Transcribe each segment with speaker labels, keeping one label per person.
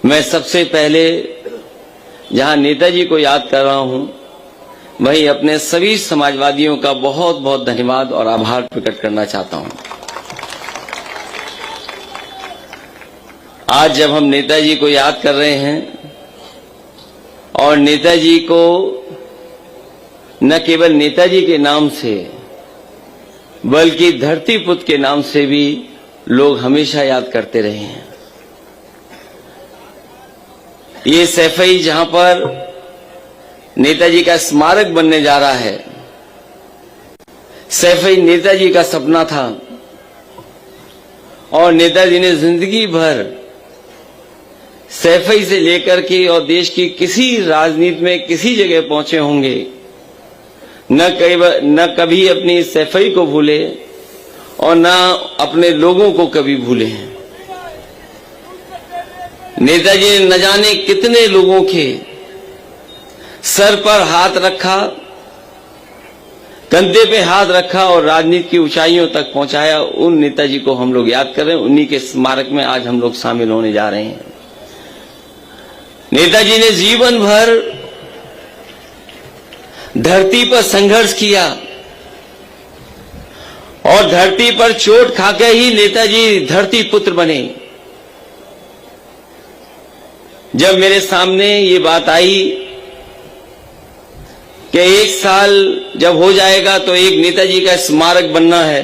Speaker 1: मैं सबसे पहले जहां नेताजी को याद कर रहा हूं, वहीं अपने सभी समाजवादियों का बहुत बहुत धन्यवाद और आभार प्रकट करना चाहता हूं। आज जब हम नेताजी को याद कर रहे हैं और नेताजी को न केवल नेताजी के नाम से बल्कि धरती पुत्र के नाम से भी लोग हमेशा याद करते रहे हैं। ये सैफई जहां पर नेताजी का स्मारक बनने जा रहा है, सैफई नेताजी का सपना था और नेताजी ने जिंदगी भर सैफई से लेकर के और देश की किसी राजनीति में किसी जगह पहुंचे होंगे, न कभी अपनी सैफई को भूले और न अपने लोगों को कभी भूले हैं। नेताजी ने न जाने कितने लोगों के सर पर हाथ रखा, कंधे पे हाथ रखा और राजनीति की ऊंचाइयों तक पहुंचाया। उन नेताजी को हम लोग याद कर रहे हैं, उन्हीं के स्मारक में आज हम लोग शामिल होने जा रहे हैं। नेताजी ने जीवन भर धरती पर संघर्ष किया और धरती पर चोट खाकर ही नेताजी धरती पुत्र बने। जब मेरे सामने ये बात आई कि 1 साल जब हो जाएगा तो एक नेताजी का स्मारक बनना है,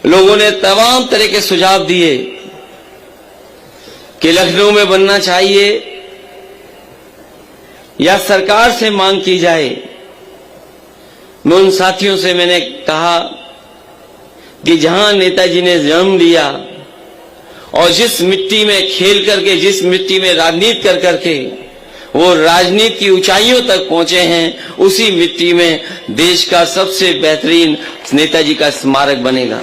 Speaker 1: लोगों ने तमाम तरह के सुझाव दिए कि लखनऊ में बनना चाहिए या सरकार से मांग की जाए। मैं उन साथियों से मैंने कहा कि जहां नेताजी ने जन्म लिया और जिस मिट्टी में खेल करके, जिस मिट्टी में राजनीति कर करके वो राजनीति की ऊंचाइयों तक पहुंचे हैं, उसी मिट्टी में देश का सबसे बेहतरीन नेताजी का स्मारक बनेगा।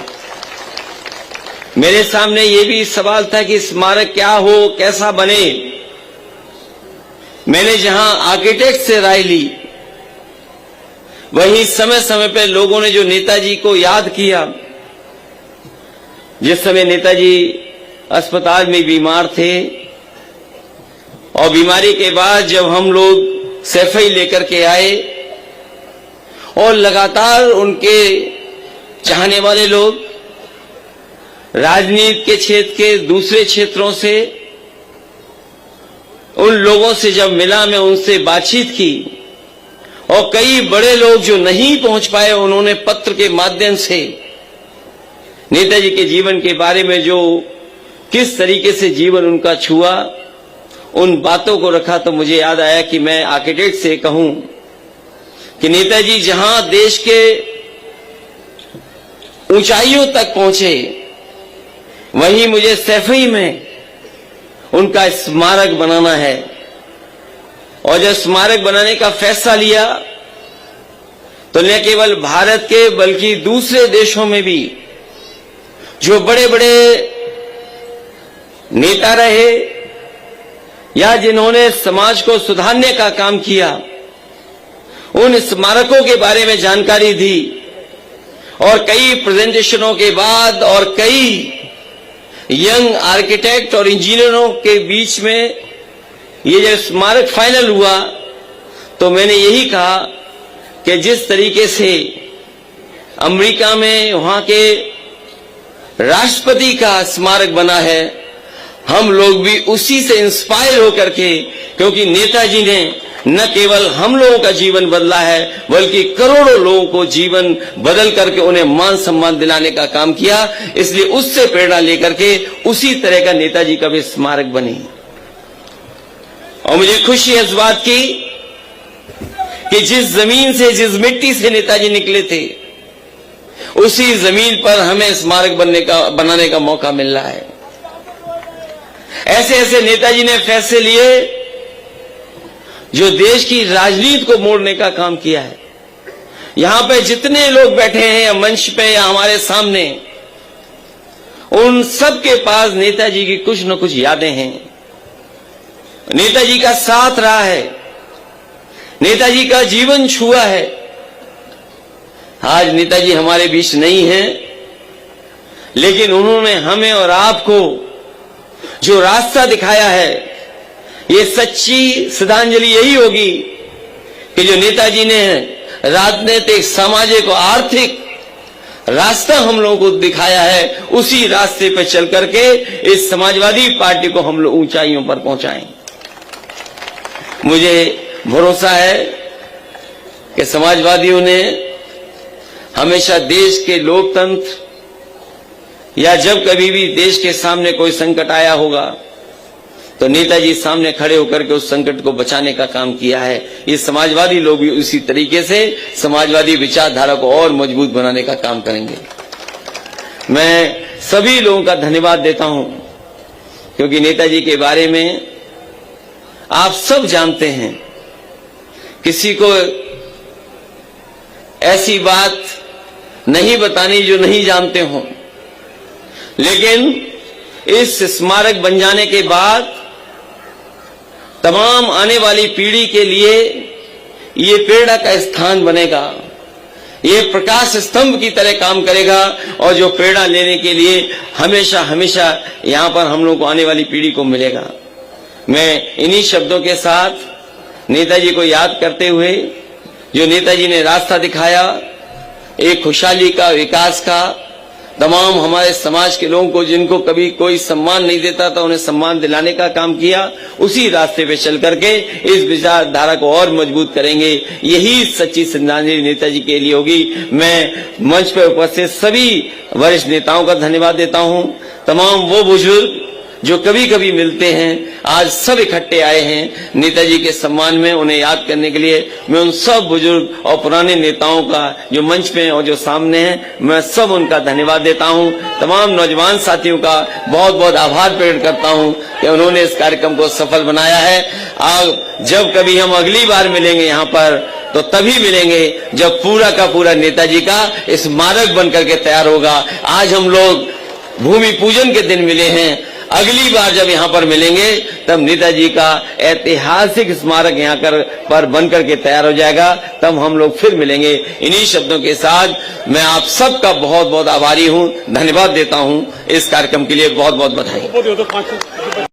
Speaker 1: मेरे सामने ये भी सवाल था कि स्मारक क्या हो, कैसा बने। मैंने जहां आर्किटेक्ट से राय ली, वहीं समय समय पर लोगों ने जो नेताजी को याद किया, जिस समय नेताजी अस्पताल में बीमार थे और बीमारी के बाद जब हम लोग सैफई लेकर के आए और लगातार उनके चाहने वाले लोग राजनीति के क्षेत्र के दूसरे क्षेत्रों से, उन लोगों से जब मिला, मैं उनसे बातचीत की और कई बड़े लोग जो नहीं पहुंच पाए, उन्होंने पत्र के माध्यम से नेताजी के जीवन के बारे में, जो किस तरीके से जीवन उनका छुआ, उन बातों को रखा। तो मुझे याद आया कि मैं आर्किटेक्ट से कहूं कि नेताजी जहां देश के ऊंचाइयों तक पहुंचे, वहीं मुझे सैफई में उनका स्मारक बनाना है। और जब स्मारक बनाने का फैसला लिया तो न केवल भारत के बल्कि दूसरे देशों में भी जो बड़े बड़े नेता रहे या जिन्होंने समाज को सुधारने का काम किया, उन स्मारकों के बारे में जानकारी दी। और कई प्रेजेंटेशनों के बाद और कई यंग आर्किटेक्ट और इंजीनियरों के बीच में ये जब स्मारक फाइनल हुआ तो मैंने यही कहा कि जिस तरीके से अमेरिका में वहां के राष्ट्रपति का स्मारक बना है, हम लोग भी उसी से इंस्पायर होकर के, क्योंकि नेताजी ने न केवल हम लोगों का जीवन बदला है बल्कि करोड़ों लोगों को जीवन बदल करके उन्हें मान सम्मान दिलाने का काम किया। इसलिए उससे प्रेरणा लेकर के उसी तरह का नेताजी का भी स्मारक बने। और मुझे खुशी है इस बात की कि जिस जमीन से, जिस मिट्टी से नेताजी निकले थे, उसी जमीन पर हमें स्मारक बनाने का मौका मिल रहा है। ऐसे ऐसे नेताजी ने फैसले लिए जो देश की राजनीति को मोड़ने का काम किया है। यहां पे जितने लोग बैठे हैं या मंच पे या हमारे सामने, उन सब के पास नेताजी की कुछ न कुछ यादें हैं। नेताजी का साथ रहा है, नेताजी का जीवन छुआ है। आज नेताजी हमारे बीच नहीं हैं, लेकिन उन्होंने हमें और आपको जो रास्ता दिखाया है, ये सच्ची श्रद्धांजलि यही होगी कि जो नेताजी ने राजनीतिक, सामाजिक और आर्थिक रास्ता हम लोगों को दिखाया है, उसी रास्ते पर चल करके इस समाजवादी पार्टी को हम लोग ऊंचाइयों पर पहुंचाएं। मुझे भरोसा है कि समाजवादियों ने हमेशा देश के लोकतंत्र या जब कभी भी देश के सामने कोई संकट आया होगा तो नेताजी सामने खड़े होकर के उस संकट को बचाने का काम किया है। ये समाजवादी लोग भी उसी तरीके से समाजवादी विचारधारा को और मजबूत बनाने का काम करेंगे। मैं सभी लोगों का धन्यवाद देता हूं, क्योंकि नेताजी के बारे में आप सब जानते हैं। किसी को ऐसी बात नहीं बतानी जो नहीं जानते हो, लेकिन इस स्मारक बन जाने के बाद तमाम आने वाली पीढ़ी के लिए ये प्रेरणा का स्थान बनेगा, ये प्रकाश स्तंभ की तरह काम करेगा और जो प्रेरणा लेने के लिए हमेशा हमेशा यहां पर हम लोग को आने वाली पीढ़ी को मिलेगा। मैं इन्हीं शब्दों के साथ नेताजी को याद करते हुए, जो नेताजी ने रास्ता दिखाया एक खुशहाली का, विकास का, तमाम हमारे समाज के लोगों को जिनको कभी कोई सम्मान नहीं देता था उन्हें सम्मान दिलाने का काम किया, उसी रास्ते पे चल करके इस विचारधारा को और मजबूत करेंगे। यही सच्ची श्रद्धांजलि नेताजी के लिए होगी। मैं मंच पर उपस्थित सभी वरिष्ठ नेताओं का धन्यवाद देता हूं। तमाम वो बुजुर्ग जो कभी कभी मिलते हैं, आज सब इकट्ठे आए हैं नेताजी के सम्मान में, उन्हें याद करने के लिए। मैं उन सब बुजुर्ग और पुराने नेताओं का जो मंच पे और जो सामने हैं, मैं सब उनका धन्यवाद देता हूं। तमाम नौजवान साथियों का बहुत बहुत आभार प्रकट करता हूं कि उन्होंने इस कार्यक्रम को सफल बनाया है। जब कभी हम अगली बार मिलेंगे यहाँ पर तो तभी मिलेंगे जब पूरा का पूरा नेताजी का स्मारक बनकर के तैयार होगा। आज हम लोग भूमि पूजन के दिन मिले हैं, अगली बार जब यहाँ पर मिलेंगे तब नेताजी का ऐतिहासिक स्मारक यहाँ पर बनकर के तैयार हो जाएगा, तब हम लोग फिर मिलेंगे। इन्हीं शब्दों के साथ मैं आप सबका बहुत बहुत आभारी हूँ, धन्यवाद देता हूँ। इस कार्यक्रम के लिए बहुत बहुत बधाई।